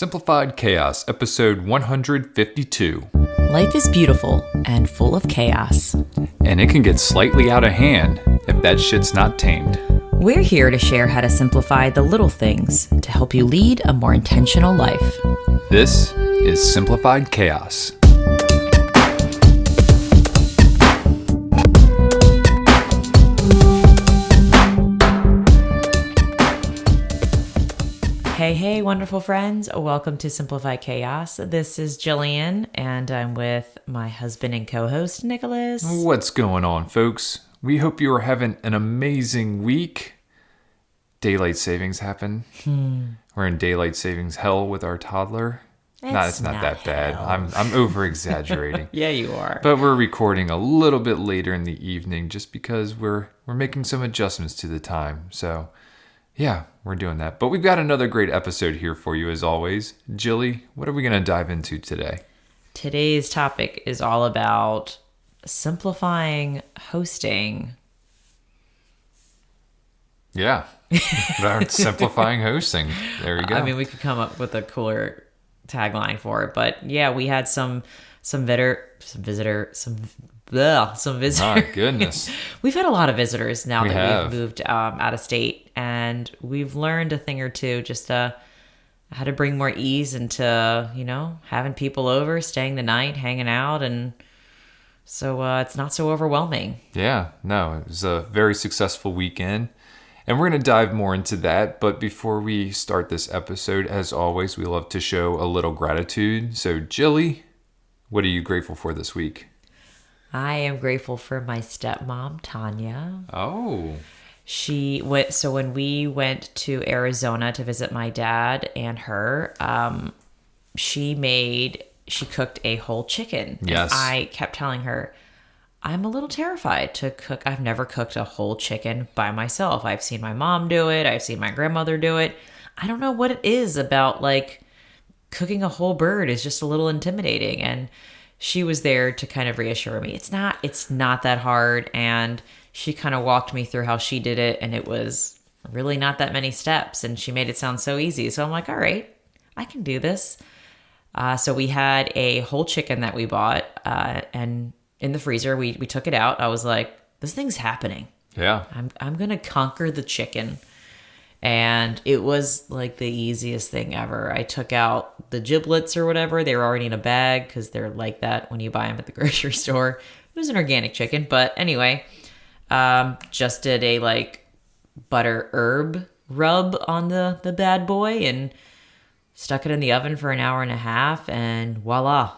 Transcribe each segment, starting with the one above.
Simplified Chaos, episode 152. Life is beautiful and full of chaos. And it can get slightly out of hand if that shit's not tamed. We're here to share how to simplify the little things to help you lead a more intentional life. This is Simplified Chaos. Hey, wonderful friends. Welcome to Simplify Chaos. This is Jillian, and I'm with my husband and co-host, Nicholas. What's going on, folks? We hope you are having an amazing week. Daylight savings happened. We're in daylight savings hell with our toddler. It's not that bad. I'm over-exaggerating. Yeah, you are. But we're recording a little bit later in the evening just because we're making some adjustments to the time. So, yeah, we're doing that. But we've got another great episode here for you as always. Jilly, what are we going to dive into today? Today's topic is all about simplifying hosting. Yeah. About simplifying hosting. There you go. I mean, we could come up with a cooler tagline for it, but yeah, we had some visitors. My goodness. We've had a lot of visitors now that we've moved out of state, and we've learned a thing or two just how to bring more ease into, having people over, staying the night, hanging out, and so it's not so overwhelming. Yeah, no, it was a very successful weekend, and we're going to dive more into that. But before we start this episode, as always, we love to show a little gratitude. So, Jilly, what are you grateful for this week? I am grateful for my stepmom, Tanya. Oh. So when we went to Arizona to visit my dad and her, she cooked a whole chicken. Yes. And I kept telling her, I'm a little terrified to cook. I've never cooked a whole chicken by myself. I've seen my mom do it. I've seen my grandmother do it. I don't know what it is about, cooking a whole bird is just a little intimidating. And she was there to kind of reassure me. It's not that hard. And she kind of walked me through how she did it. And it was really not that many steps. And she made it sound so easy. So I'm like, all right, I can do this. So we had a whole chicken that we bought. And in the freezer, we took it out. I was like, this thing's happening. Yeah. I'm going to conquer the chicken. And it was like the easiest thing ever. I took out the giblets or whatever. They were already in a bag because they're like that when you buy them at the grocery store. It was an organic chicken. But anyway, just did a butter herb rub on the bad boy and stuck it in the oven for an hour and a half. And voila,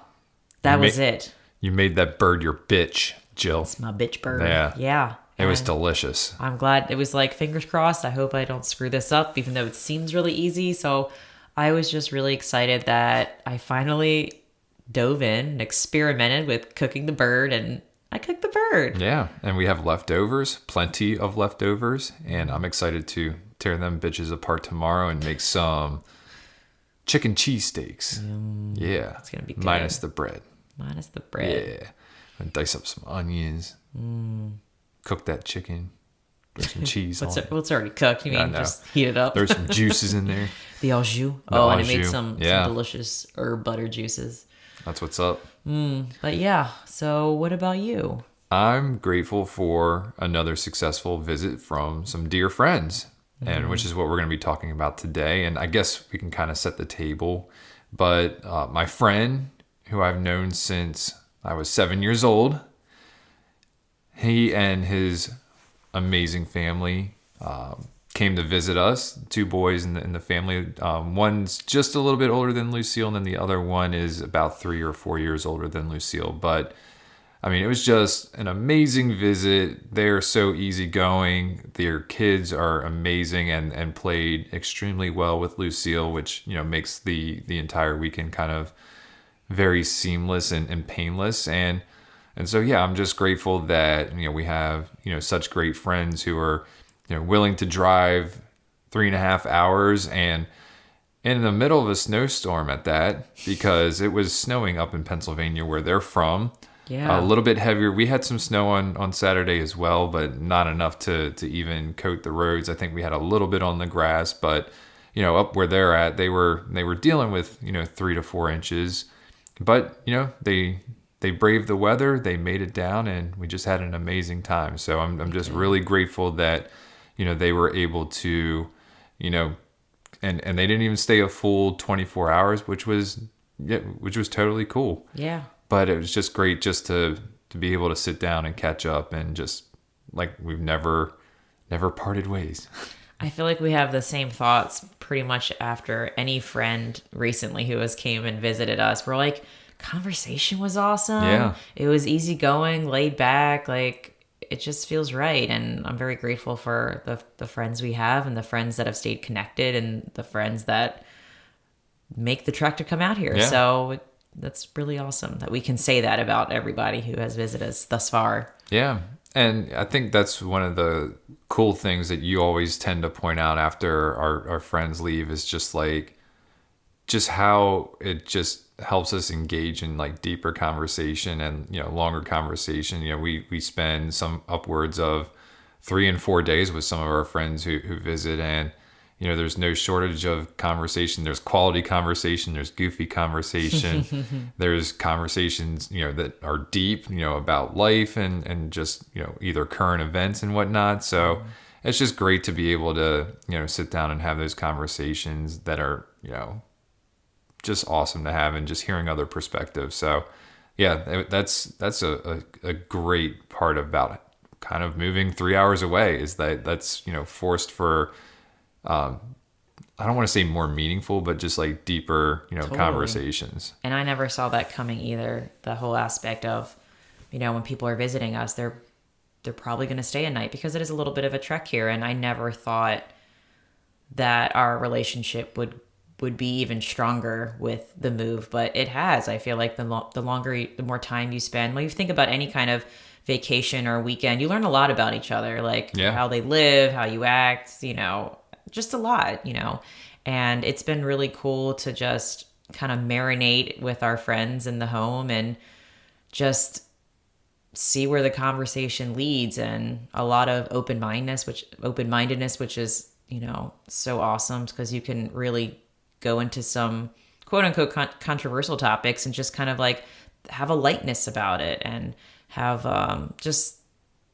that was it. You made that bird your bitch, Jill. It's my bitch bird. Yeah. It was delicious. I'm glad. It was fingers crossed. I hope I don't screw this up, even though it seems really easy. So I was just really excited that I finally dove in and experimented with cooking the bird, and I cooked the bird. Yeah, and we have leftovers, plenty of leftovers, and I'm excited to tear them bitches apart tomorrow and make some chicken cheesesteaks. Yeah. It's going to be good. Minus the bread. Yeah. And dice up some onions. Cook that chicken. Put some cheese on it. Well, it's already cooked. You mean just heat it up? There's some juices in there. The au jus. And it made some delicious herb butter juices. That's what's up. But yeah, so what about you? I'm grateful for another successful visit from some dear friends, and which is what we're going to be talking about today. And I guess we can kind of set the table. But my friend, who I've known since I was 7 years old, he and his amazing family came to visit us. Two boys in the family. One's just a little bit older than Lucille, and then the other one is about 3 or 4 years older than Lucille. But I mean, it was just an amazing visit. They're so easygoing. Their kids are amazing and played extremely well with Lucille, which makes the entire weekend kind of very seamless and painless. And so, yeah, I'm just grateful that, we have, such great friends who are, willing to drive 3.5 hours and in the middle of a snowstorm at that, because it was snowing up in Pennsylvania where they're from. Yeah. A little bit heavier. We had some snow on Saturday as well, but not enough to even coat the roads. I think we had a little bit on the grass, but up where they're at, they were dealing with 3 to 4 inches, but they braved the weather, they made it down, and we just had an amazing time. So I'm just really grateful that they were able to, and they didn't even stay a full 24 hours, which was totally cool. Yeah. But it was just great just to be able to sit down and catch up, and just like we've never parted ways. I feel like we have the same thoughts pretty much after any friend recently who has came and visited us. We're like, conversation was awesome. Yeah. It was easygoing, laid back. Like, it just feels right. And I'm very grateful for the friends we have, and the friends that have stayed connected, and the friends that make the trek to come out here. Yeah. So that's really awesome that we can say that about everybody who has visited us thus far. Yeah. And I think that's one of the cool things that you always tend to point out after our friends leave, is just how it just helps us engage in like deeper conversation and, longer conversation. We spend some upwards of 3 and 4 days with some of our friends who visit, and, there's no shortage of conversation. There's quality conversation. There's goofy conversation. There's conversations, that are deep, about life and just, either current events and whatnot. So it's just great to be able to, sit down and have those conversations that are, just awesome to have, and just hearing other perspectives. So yeah, that's a great part about kind of moving 3 hours away, is that's forced for, I don't want to say more meaningful, but just like deeper, Totally. conversations. And I never saw that coming either. The whole aspect of, when people are visiting us, they're probably going to stay a night, because it is a little bit of a trek here. And I never thought that our relationship would be even stronger with the move, but it has. I feel like the more time you spend, when you think about any kind of vacation or weekend, you learn a lot about each other, like how they live, how you act, just a lot, and it's been really cool to just kind of marinate with our friends in the home and just see where the conversation leads, and a lot of open-mindedness, which is, so awesome, because you can really go into some quote unquote controversial topics and just kind of like have a lightness about it, and have just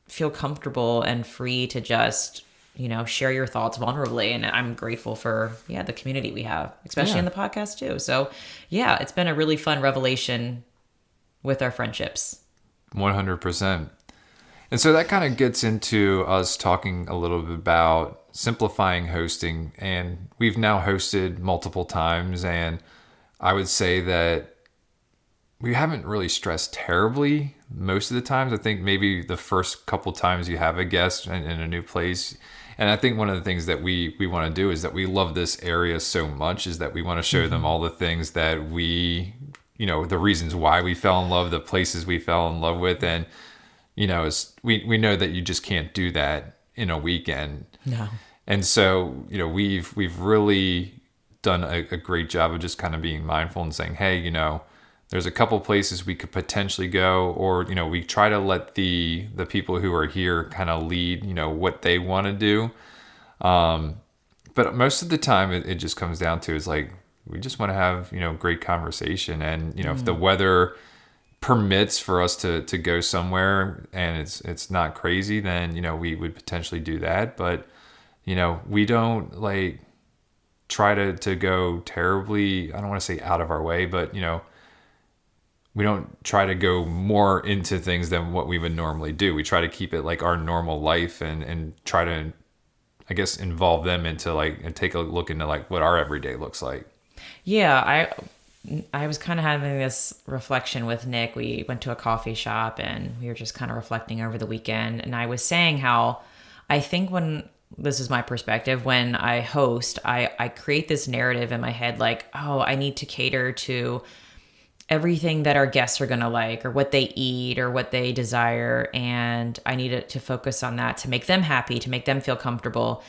feel comfortable and free to just share your thoughts vulnerably. And I'm grateful for the community we have, especially in the podcast too. So it's been a really fun revelation with our friendships. 100%. And so that kind of gets into us talking a little bit about simplifying hosting. And we've now hosted multiple times, and I would say that we haven't really stressed terribly most of the times. I think maybe the first couple times you have a guest in a new place. And I think one of the things that we want to do is that we love this area so much, is that we want to show them all the things that we, the reasons why we fell in love, the places we fell in love with. And, we know that you just can't do that in a weekend. No. And so, we've really done a great job of just kind of being mindful and saying, hey, there's a couple places we could potentially go, or, we try to let the people who are here kind of lead, what they want to do. But most of the time it just comes down to, is like, we just want to have, great conversation. And, if the weather permits for us to go somewhere and it's not crazy, then, we would potentially do that. But, we don't like try to go terribly, I don't want to say out of our way, but, we don't try to go more into things than what we would normally do. We try to keep it like our normal life, and try to, I guess, involve them into like, and take a look into like what our everyday looks like. Yeah, I was kind of having this reflection with Nick. We went to a coffee shop and we were just kind of reflecting over the weekend. And I was saying how I think this is my perspective, when I host, I create this narrative in my head, like, oh, I need to cater to everything that our guests are going to like, or what they eat, or what they desire. And I need to focus on that to make them happy, to make them feel comfortable.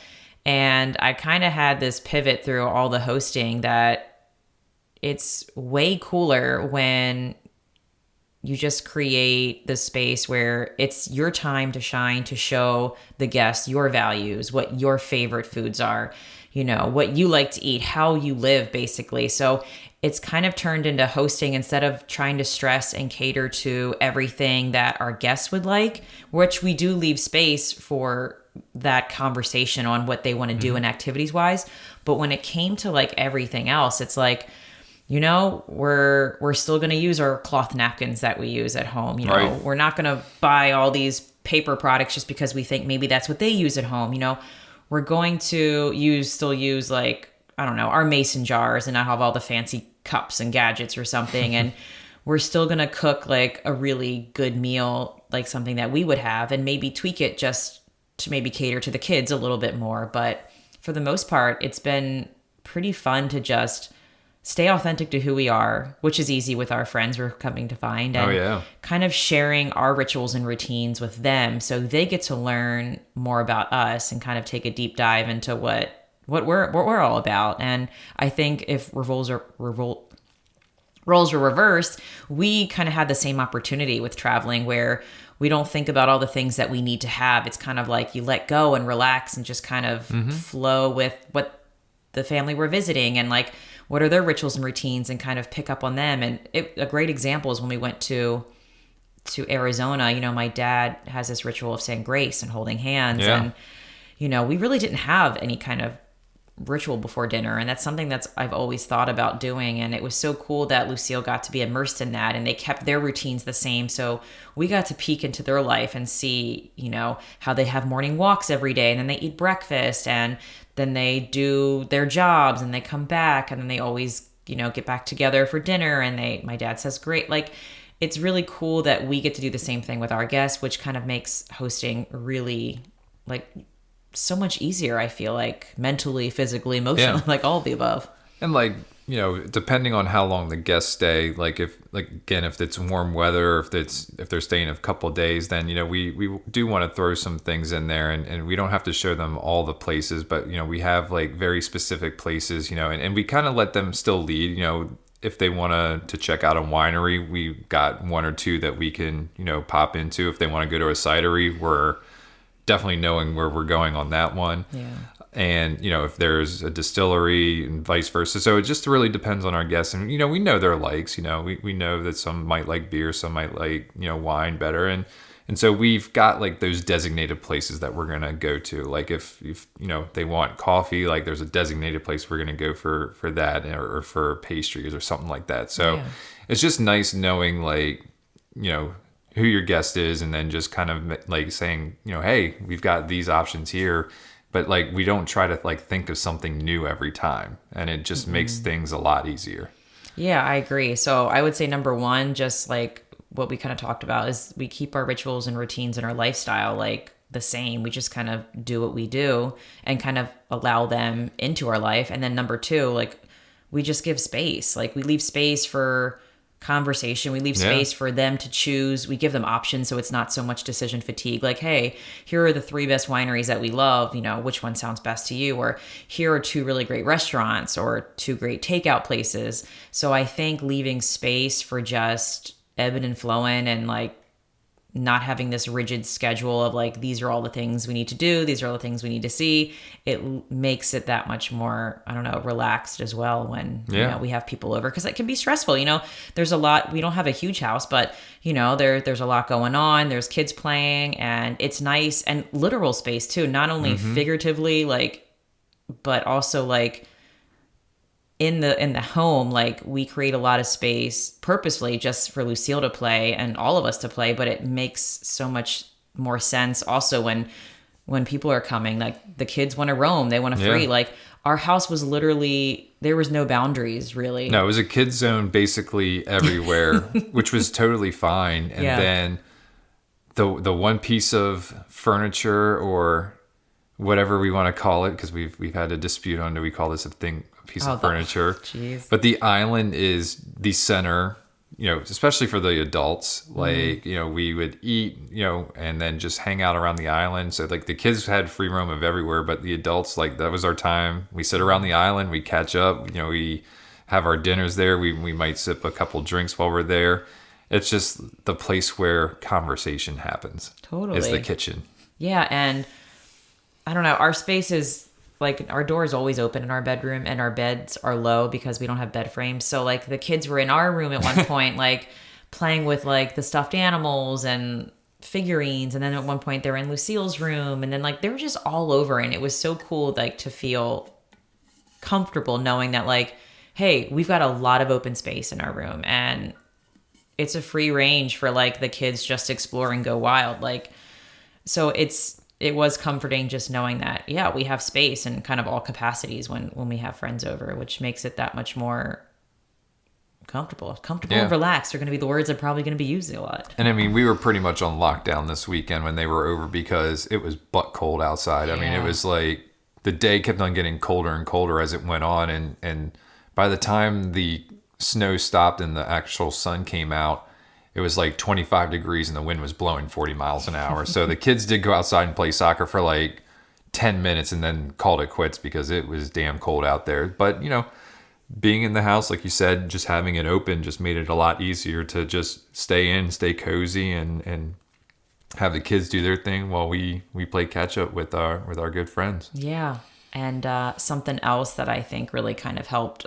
And I kind of had this pivot through all the hosting, that it's way cooler when you just create the space where it's your time to shine, to show the guests your values, what your favorite foods are, what you like to eat, how you live, basically. So it's kind of turned into hosting instead of trying to stress and cater to everything that our guests would like, which we do leave space for that conversation on what they want to do and activities wise. But when it came to like everything else, it's like, we're still going to use our cloth napkins that we use at home. Right. We're not going to buy all these paper products just because we think maybe that's what they use at home. We're going to still use like, I don't know, our mason jars and not have all the fancy cups and gadgets or something. And we're still going to cook like a really good meal, like something that we would have, and maybe tweak it just to maybe cater to the kids a little bit more. But for the most part, it's been pretty fun to just stay authentic to who we are, which is easy with our friends we're coming to find, and kind of sharing our rituals and routines with them so they get to learn more about us and kind of take a deep dive into what we're all about. And I think if roles were reversed, we kind of had the same opportunity with traveling, where we don't think about all the things that we need to have. It's kind of like you let go and relax and just kind of flow with what the family we're visiting and like what are their rituals and routines, and kind of pick up on them. And a great example is when we went to Arizona. My dad has this ritual of saying grace and holding hands. And we really didn't have any kind of ritual before dinner, and that's something I've always thought about doing. And it was so cool that Lucille got to be immersed in that, and they kept their routines the same, so we got to peek into their life and see how they have morning walks every day, and then they eat breakfast, and then they do their jobs, and they come back, and then they always get back together for dinner. And my dad says great. Like, it's really cool that we get to do the same thing with our guests, which kind of makes hosting really like so much easier. I feel like mentally, physically, emotionally, like all of the above. And like, depending on how long the guests stay, like if it's warm weather, if they're staying a couple of days, then, we do want to throw some things in there, and we don't have to show them all the places, but, we have like very specific places, and we kind of let them still lead. If they want to check out a winery, we got one or two that we can, pop into. If they want to go to a cidery, we're definitely knowing where we're going on that one. Yeah. And, if there's a distillery and vice versa. So it just really depends on our guests. And, we know their likes. We know that some might like beer, some might like, wine better. And so we've got like those designated places that we're going to go to. Like if they want coffee, like there's a designated place we're going to go for that, or for pastries or something like that. So it's just nice knowing like, who your guest is, and then just kind of like saying, hey, we've got these options here. But like, we don't try to like think of something new every time, and it just makes things a lot easier. Yeah, I agree. So I would say number one, just like what we kind of talked about, is we keep our rituals and routines and our lifestyle like the same. We just kind of do what we do and kind of allow them into our life. And then number two, like we just give space. Like we leave space for conversation. We leave space for them to choose. We give them options, so it's not so much decision fatigue. Like, hey, here are the 3 best wineries that we love. Which one sounds best to you? Or here are 2 really great restaurants, or 2 great takeout places. So I think leaving space for just ebbing and flowing, and like not having this rigid schedule of like, these are all the things we need to do, these are all the things we need to see, it makes it that much more, I don't know, relaxed as well when we have people over, because it can be stressful. There's a lot. We don't have a huge house, but there's a lot going on. There's kids playing, and it's nice, and literal space too, not only figuratively, like, but also like in the home. Like we create a lot of space purposefully just for Lucille to play and all of us to play, but it makes so much more sense also when people are coming. Like the kids want to roam, they want to free. Like our house was literally, there was no boundaries really. No, it was a kid zone basically everywhere, which was totally fine. And then the one piece of furniture, or whatever we want to call it, because we've had a dispute on, do we call this a piece of furniture? But the island is the center, especially for the adults. Like, we would eat, and then just hang out around the island. So like the kids had free roam of everywhere, but the adults, like that was our time. We sit around the island, we catch up, we have our dinners there. We might sip a couple drinks while we're there. It's just the place where conversation happens. Totally. Is the kitchen. Yeah, and I don't know, our space is like our door is always open in our bedroom and our beds are low because we don't have bed frames. So like the kids were in our room at one point like playing with like the stuffed animals and figurines, and then at one point they were in Lucille's room, and then like they were just all over, and it was so cool like to feel comfortable knowing that like, hey, we've got a lot of open space in our room and it's a free range for like the kids just explore and go wild. Like, so it was comforting just knowing that, yeah, we have space in kind of all capacities when we have friends over, which makes it that much more comfortable and relaxed are going to be the words I'm probably going to be using a lot. And I mean, we were pretty much on lockdown this weekend when they were over because it was butt cold outside. I mean, it was like the day kept on getting colder and colder as it went on. And by the time the snow stopped and the actual sun came out, it was like 25 degrees and the wind was blowing 40 miles an hour. So the kids did go outside and play soccer for like 10 minutes and then called it quits because it was damn cold out there. But, you know, being in the house, like you said, just having it open just made it a lot easier to just stay in, stay cozy, and have the kids do their thing while we play catch up with our good friends. Yeah. And something else that I think really kind of helped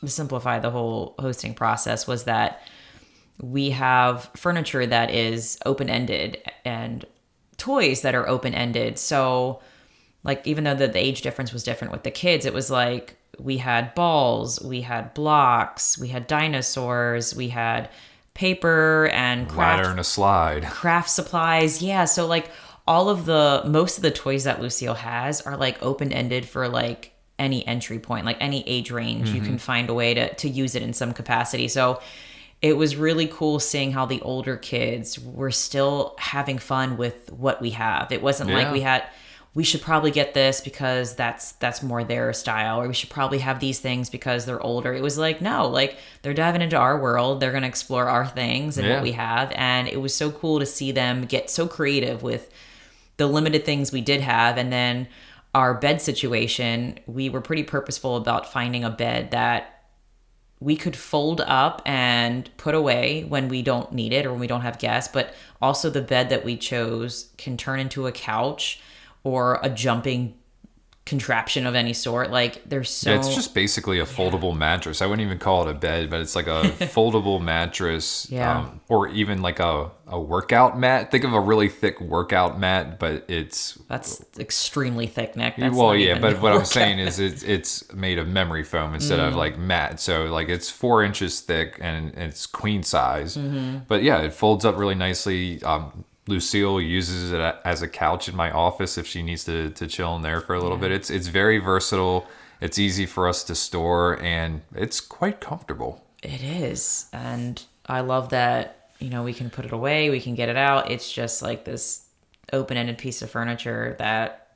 simplify the whole hosting process was that we have furniture that is open-ended and toys that are open-ended. So like, even though the age difference was different with the kids, it was like we had balls, we had blocks, we had dinosaurs, we had paper and ladder and a slide, craft supplies. Yeah. So like most of the toys that Lucille has are like open-ended for like any entry point, like any age range. You can find a way to use it in some capacity. So it was really cool seeing how the older kids were still having fun with what we have. It wasn't like we should probably get this because that's more their style, or we should probably have these things because they're older. It was like, no, like they're diving into our world. They're going to explore our things and what we have. And it was so cool to see them get so creative with the limited things we did have. And then our bed situation, we were pretty purposeful about finding a bed that we could fold up and put away when we don't need it or when we don't have guests, but also the bed that we chose can turn into a couch or a jumping contraption of any sort. Like there's it's just basically a foldable mattress. I wouldn't even call it a bed, but it's like a foldable mattress. Or even like a workout mat. Think of a really thick workout mat, but that's extremely thick, Nick. But what I'm saying is it's made of memory foam instead of like mat. So like it's 4 inches thick and it's queen size. But yeah, it folds up really nicely. Lucille uses it as a couch in my office if she needs to chill in there for a little bit. It's very versatile. It's easy for us to store, and it's quite comfortable. It is. And I love that, you know, we can put it away, we can get it out. It's just like this open-ended piece of furniture that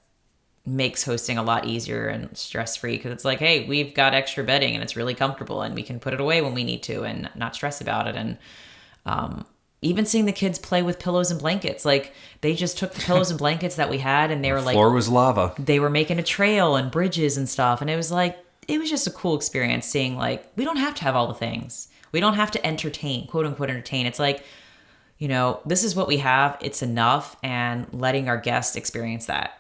makes hosting a lot easier and stress-free, because it's like, hey, we've got extra bedding and it's really comfortable and we can put it away when we need to and not stress about it. And even seeing the kids play with pillows and blankets, like they just took the pillows and blankets that we had and they were like, the floor was lava. They were making a trail and bridges and stuff. And it was like, it was just a cool experience seeing like, we don't have to have all the things. We don't have to entertain, quote unquote, entertain. It's like, you know, this is what we have. It's enough. And letting our guests experience that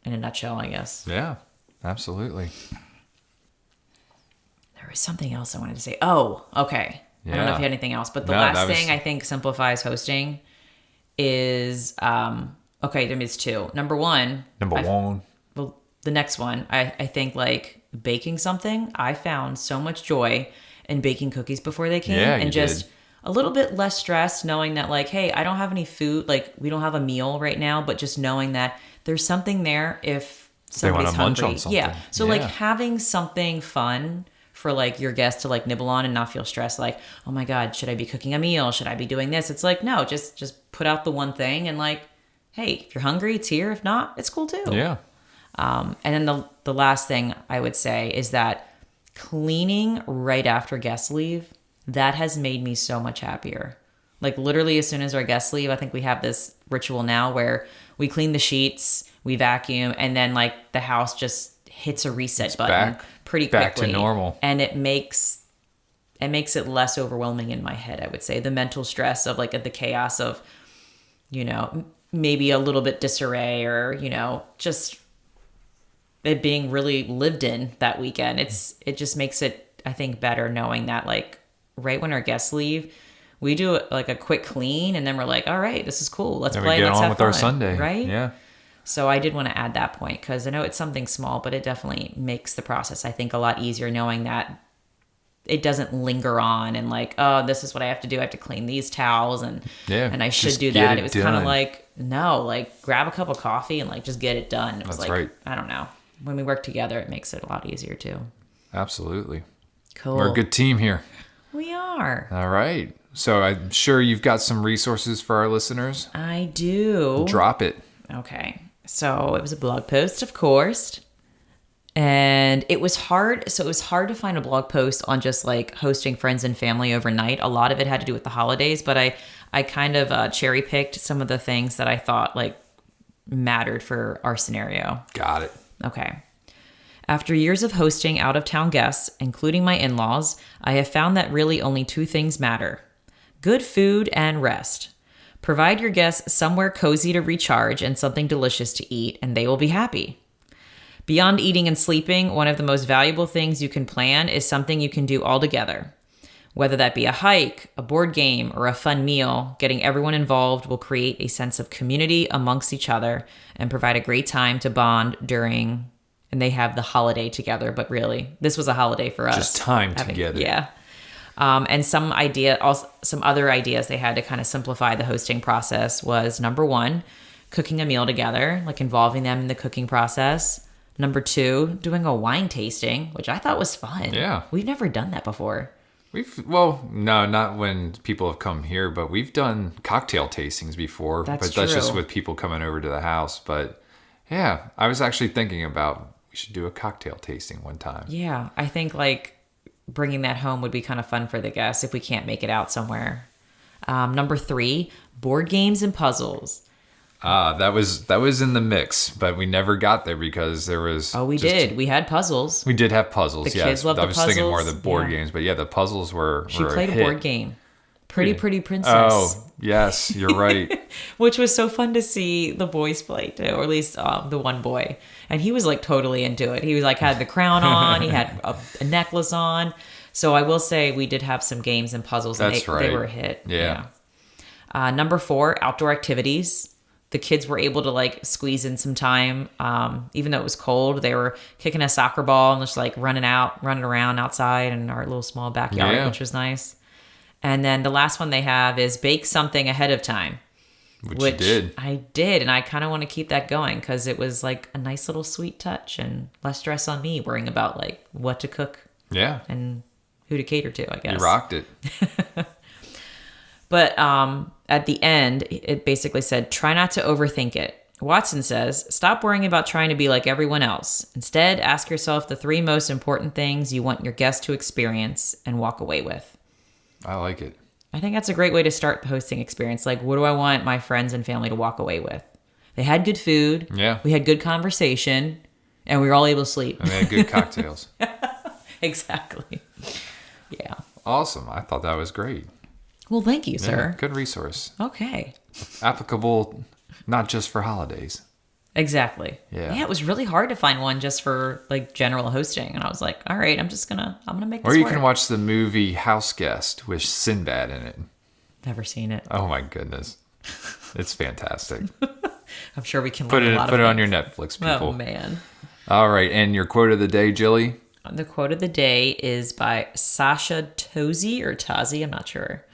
in a nutshell, I guess. Yeah, absolutely. There was something else I wanted to say. Oh, okay. Yeah. I don't know if you had anything else, but the last thing I think simplifies hosting is, okay, there is 2. Number one. Well, the next one, I think like baking something, I found so much joy in baking cookies before they came, and just a little bit less stress knowing that like, hey, I don't have any food, like we don't have a meal right now, but just knowing that there's something there if somebody's hungry. Yeah. So like having something fun for like your guests to like nibble on and not feel stressed, like, oh my God, should I be cooking a meal? Should I be doing this? It's like, no, just put out the one thing and like, hey, if you're hungry, it's here. If not, it's cool too. Yeah. And then the last thing I would say is that cleaning right after guests leave, that has made me so much happier. Like literally as soon as our guests leave, I think we have this ritual now where we clean the sheets, we vacuum, and then like the house just hits a reset button pretty quickly. Back to normal. And it makes it makes it less overwhelming in my head, I would say. The mental stress of like the chaos of, maybe a little bit disarray or, just it being really lived in that weekend. It just makes it, I think, better knowing that like right when our guests leave, we do like a quick clean and then we're like, all right, this is cool. Let's play. Let's have fun. Our Sunday. Right? Yeah. So I did want to add that point because I know it's something small, but it definitely makes the process, I think, a lot easier knowing that it doesn't linger on and like, oh, this is what I have to do. I have to clean these towels and I should do that. It was kind of like, no, like grab a cup of coffee and like just get it done. It was That's like, right. I don't know. When we work together, it makes it a lot easier too. Absolutely. Cool. We're a good team here. We are. All right. So I'm sure you've got some resources for our listeners. I do. Drop it. Okay. So it was a blog post, of course. And it was hard. So it was hard to find a blog post on just like hosting friends and family overnight. A lot of it had to do with the holidays, but I kind of cherry picked some of the things that I thought like mattered for our scenario. Got it. Okay. After years of hosting out-of-town guests, including my in-laws, I have found that really only two things matter: good food and rest. Provide your guests somewhere cozy to recharge and something delicious to eat, and they will be happy. Beyond eating and sleeping, one of the most valuable things you can plan is something you can do all together. Whether that be a hike, a board game, or a fun meal, getting everyone involved will create a sense of community amongst each other and provide a great time to bond during, and they have the holiday together, but really, this was a holiday for us. Just time together. Yeah. And some other ideas they had to kind of simplify the hosting process was, number one, cooking a meal together, like involving them in the cooking process. Number two, doing a wine tasting, which I thought was fun. Yeah. We've never done that before. No, not when people have come here, but we've done cocktail tastings before. That's That's true. just with people coming over to the house. But yeah, I was actually thinking about we should do a cocktail tasting one time. Yeah, I think like bringing that home would be kind of fun for the guests if we can't make it out somewhere. Number three, board games and puzzles. That was in the mix, but we never got there because there was. Oh, we did. We had puzzles. We did have puzzles. The Yes, kids loved I the was thinking more of the puzzles. board Yeah. games, but yeah, the puzzles were. She played a board game, Pretty Princess. Oh yes, you're right. Which was so fun to see the boys play too, or at least the one boy. And he was like totally into it. He was like had the crown on, he had a necklace on. So I will say we did have some games and puzzles, and That's they right. were a hit. Yeah. Number four, outdoor activities. The kids were able to like squeeze in some time. Even though it was cold, they were kicking a soccer ball and just like running around outside in our little small backyard, Yeah. which was nice. And then the last one they have is bake something ahead of time. Which you did. I did. And I kind of want to keep that going because it was like a nice little sweet touch and less stress on me worrying about like what to cook Yeah. and who to cater to, I guess. You rocked it. But at the end, it basically said, try not to overthink it. Watson says, stop worrying about trying to be like everyone else. Instead, ask yourself the three most important things you want your guests to experience and walk away with. I like it. I think that's a great way to start the hosting experience. Like, what do I want my friends and family to walk away with? They had good food. Yeah. We had good conversation. And we were all able to sleep. And they had good cocktails. Exactly. Yeah. Awesome. I thought that was great. Well, thank you, sir. Yeah, good resource. Okay. Applicable not just for holidays. Exactly. Yeah. It was really hard to find one just for like general hosting. And I was like, all right, I'm gonna make this Or you work. can watch the movie House Guest with Sinbad in it. Never seen it. Oh my goodness. It's fantastic. I'm sure we can Put learn it a lot put of it on things. your Netflix, people. Oh, man. All right, and your quote of the day, Jilly? The quote of the day is by Sasha Tozzi or Tozzi, I'm not sure.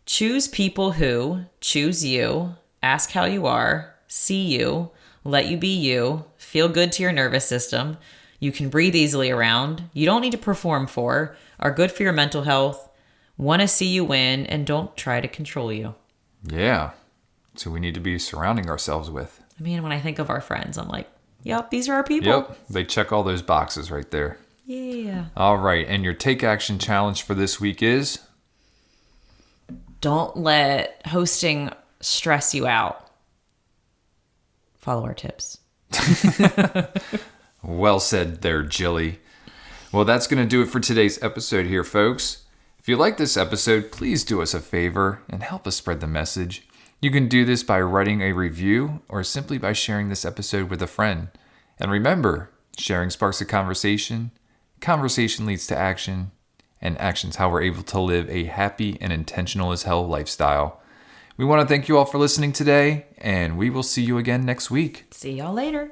Choose people who choose you, ask how you are, see you, let you be you, feel good to your nervous system, you can breathe easily around, you don't need to perform for, are good for your mental health, want to see you win, and don't try to control you. Yeah. So we need to be surrounding ourselves with. I mean, when I think of our friends, I'm like, yep, these are our people. Yep. They check all those boxes right there. Yeah. All right. And your take action challenge for this week is? Don't let hosting stress you out. Follow our tips. Well said there, Jilly. Well, that's going to do it for today's episode here, folks. If you like this episode, please do us a favor and help us spread the message. You can do this by writing a review or simply by sharing this episode with a friend. And remember, sharing sparks a conversation, conversation leads to action, and action's how we're able to live a happy and intentional as hell lifestyle. We want to thank you all for listening today, and we will see you again next week. See y'all later.